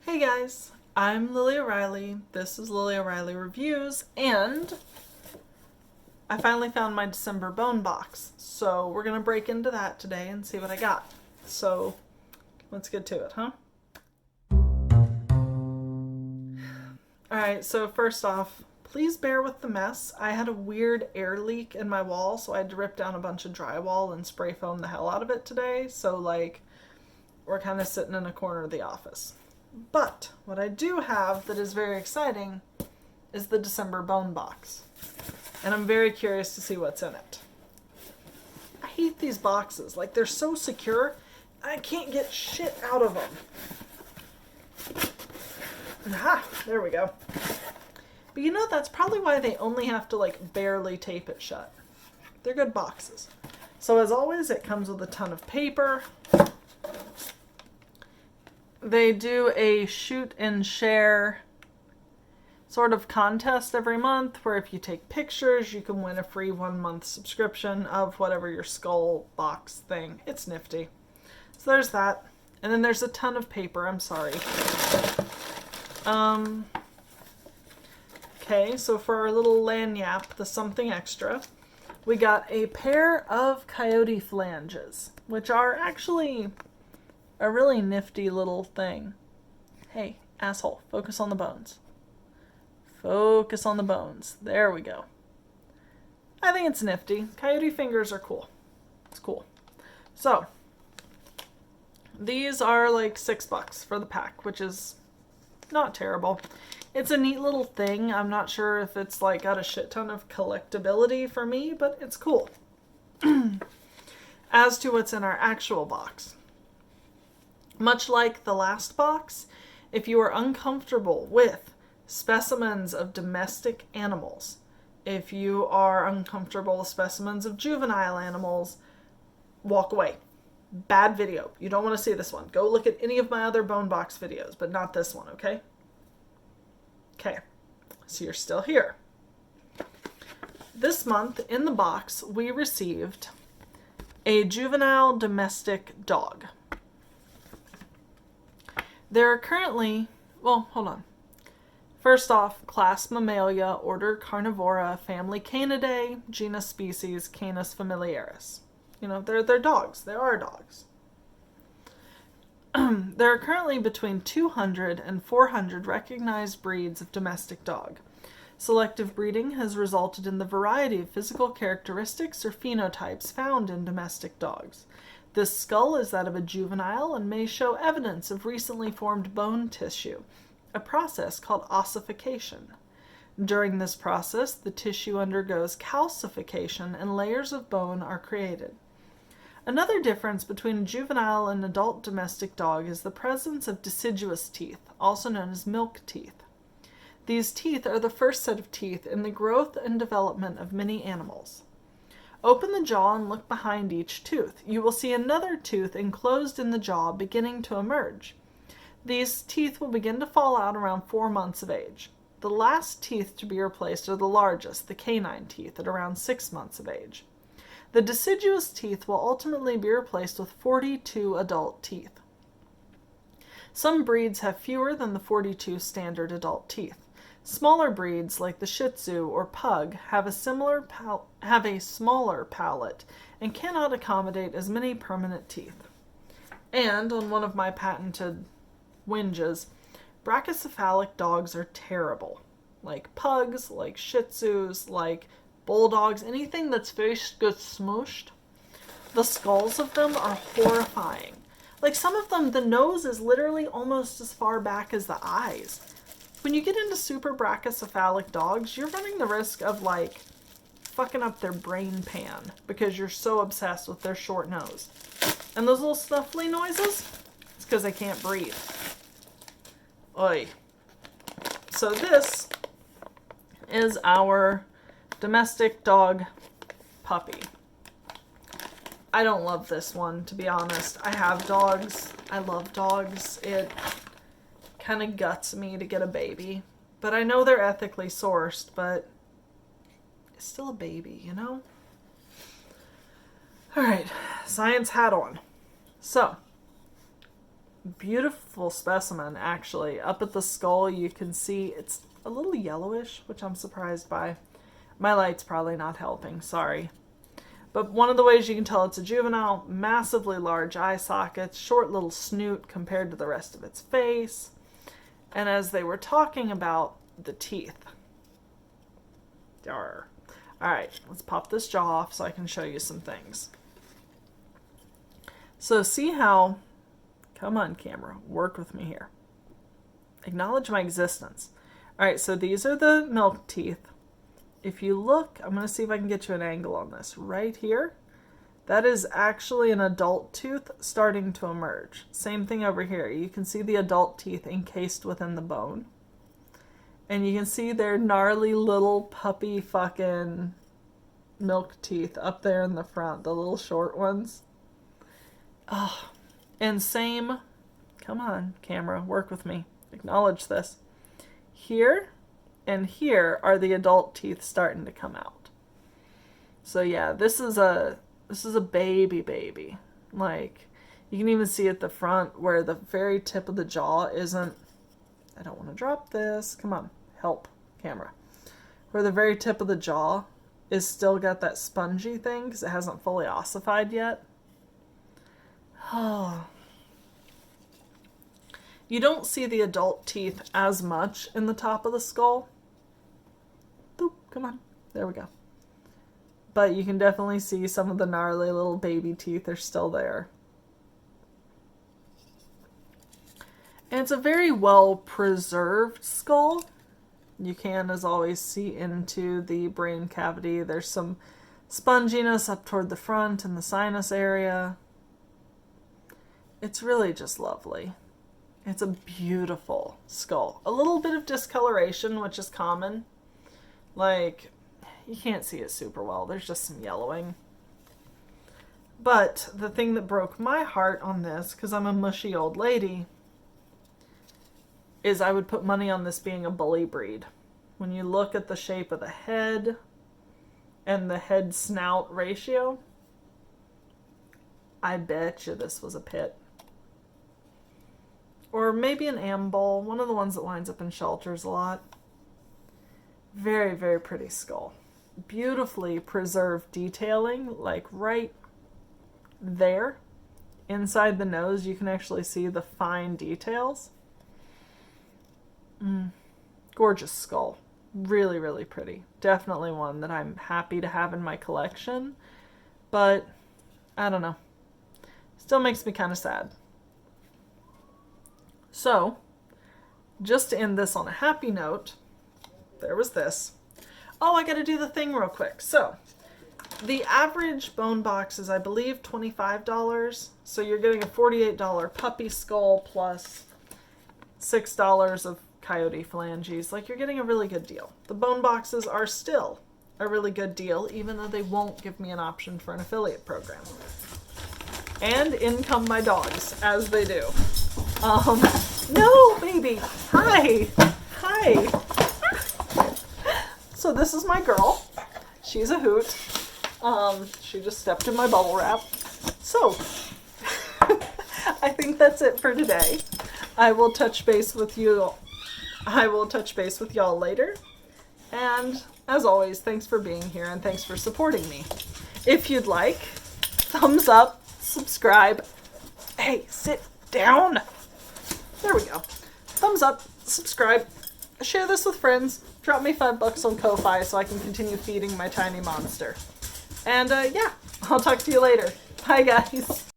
Hey guys, I'm Lily O'Reilly. This is Lily O'Reilly Reviews, and I finally found my December BoneBox. So we're gonna break into that today and see what I got. So let's get to it, huh? Alright, so first off, please bear with the mess. I had a weird air leak in my wall, so I had to rip down a bunch of drywall and spray foam the hell out of it today. So we're kind of sitting in a corner of the office. But what I do have that is very exciting is the December BoneBox. And I'm very curious to see what's in it. I hate these boxes. Like, they're so secure, I can't get shit out of them. Aha, there we go. But you know, that's probably why they only have to barely tape it shut. They're good boxes. So as always, it comes with a ton of paper. They do a shoot and share sort of contest every month where if you take pictures, you can win a free 1-month subscription of whatever your skull box thing. It's nifty. So there's that. And then there's a ton of paper. I'm sorry. Okay, so for our little lanyap, the something extra, we got a pair of coyote flanges, which are actually a really nifty little thing. Hey, asshole, focus on the bones. Focus on the bones. There we go. I think it's nifty. Coyote fingers are cool. It's cool. So, these are like $6 for the pack, which is not terrible. It's a neat little thing. I'm not sure if it's got a shit ton of collectability for me, but it's cool. As to what's in our actual box. Much like the last box, if you are uncomfortable with specimens of domestic animals, if you are uncomfortable with specimens of juvenile animals, walk away. Bad video. You don't want to see this one. Go look at any of my other BoneBox videos, but not this one, okay? Okay, so you're still here. This month in the box, we received a juvenile domestic dog. There are currently, well, hold on. First off, class Mammalia, order Carnivora, family Canidae, genus species Canis familiaris. You know, they're dogs. They are dogs. There are currently between 200 and 400 recognized breeds of domestic dog. Selective breeding has resulted in the variety of physical characteristics or phenotypes found in domestic dogs. This skull is that of a juvenile and may show evidence of recently formed bone tissue, a process called ossification. During this process, the tissue undergoes calcification and layers of bone are created. Another difference between a juvenile and adult domestic dog is the presence of deciduous teeth, also known as milk teeth. These teeth are the first set of teeth in the growth and development of many animals. Open the jaw and look behind each tooth. You will see another tooth enclosed in the jaw beginning to emerge. These teeth will begin to fall out around 4 months of age. The last teeth to be replaced are the largest, the canine teeth, at around 6 months of age. The deciduous teeth will ultimately be replaced with 42 adult teeth. Some breeds have fewer than the 42 standard adult teeth. Smaller breeds, like the Shih Tzu or Pug, have a smaller palate and cannot accommodate as many permanent teeth. And, on one of my patented whinges, brachycephalic dogs are terrible. Like pugs, like Shih Tzus, like bulldogs, anything that's very good smooshed. The skulls of them are horrifying. Like some of them, the nose is literally almost as far back as the eyes. When you get into super brachycephalic dogs, you're running the risk of fucking up their brain pan because you're so obsessed with their short nose. And those little snuffly noises, it's because they can't breathe. Oy. So this is our domestic dog puppy. I don't love this one, to be honest. I have dogs. I love dogs. It kind of guts me to get a baby. But I know they're ethically sourced, but it's still a baby, you know? Alright, science hat on. So, Beautiful specimen, actually. Up at the skull, you can see it's a little yellowish, which I'm surprised by. My light's probably not helping, sorry. But one of the ways you can tell it's a juvenile, massively large eye sockets, short little snoot compared to the rest of its face. And as they were talking about the teeth. All right, let's pop this jaw off so I can show you some things. So see how, come on camera, work with me here. Acknowledge my existence. All right, so these are the milk teeth. If you look, I'm going to see if I can get you an angle on this. Right here, that is actually an adult tooth starting to emerge. Same thing over here. You can see the adult teeth encased within the bone. And you can see their gnarly little puppy fucking milk teeth up there in the front, the little short ones. Oh, and same, come on, camera, work with me. Acknowledge this. Here and here are the adult teeth starting to come out. So yeah, this is a baby. Like, you can even see at the front where the very tip of the jaw isn't, I don't want to drop this, come on, help, camera. Where the very tip of the jaw is still got that spongy thing because it hasn't fully ossified yet. Oh. You don't see the adult teeth as much in the top of the skull. Boop, come on, there we go. But you can definitely see some of the gnarly little baby teeth are still there. And it's a very well preserved skull. You can, as always, see into the brain cavity. There's some sponginess up toward the front and the sinus area. It's really just lovely. It's a beautiful skull. A little bit of discoloration, which is common. Like, you can't see it super well. There's just some yellowing. But the thing that broke my heart on this, because I'm a mushy old lady, is I would put money on this being a bully breed. When you look at the shape of the head and the head-snout ratio, I bet you this was a pit. Or maybe an ambull, one of the ones that winds up in shelters a lot. Very, very pretty skull. Beautifully preserved detailing, like right there. Inside the nose, you can actually see the fine details. Gorgeous skull. Really, really pretty. Definitely one that I'm happy to have in my collection. But, I don't know. Still makes me kind of sad. So, just to end this on a happy note, there was this. Oh, I gotta do the thing real quick. So, the average bone box is, I believe, $25. So you're getting a $48 puppy skull plus $6 of coyote phalanges. Like, you're getting a really good deal. The bone boxes are still a really good deal, even though they won't give me an option for an affiliate program. And in come my dogs, as they do. No, baby. Hi. So this is my girl. She's a hoot. She just stepped in my bubble wrap. So, I think that's it for today. I will touch base with y'all later. And as always, thanks for being here and thanks for supporting me. If you'd like, thumbs up, subscribe. Hey, sit down. There we go. Thumbs up, subscribe, share this with friends, drop me $5 on Ko-Fi so I can continue feeding my tiny monster. And yeah, I'll talk to you later. Bye guys.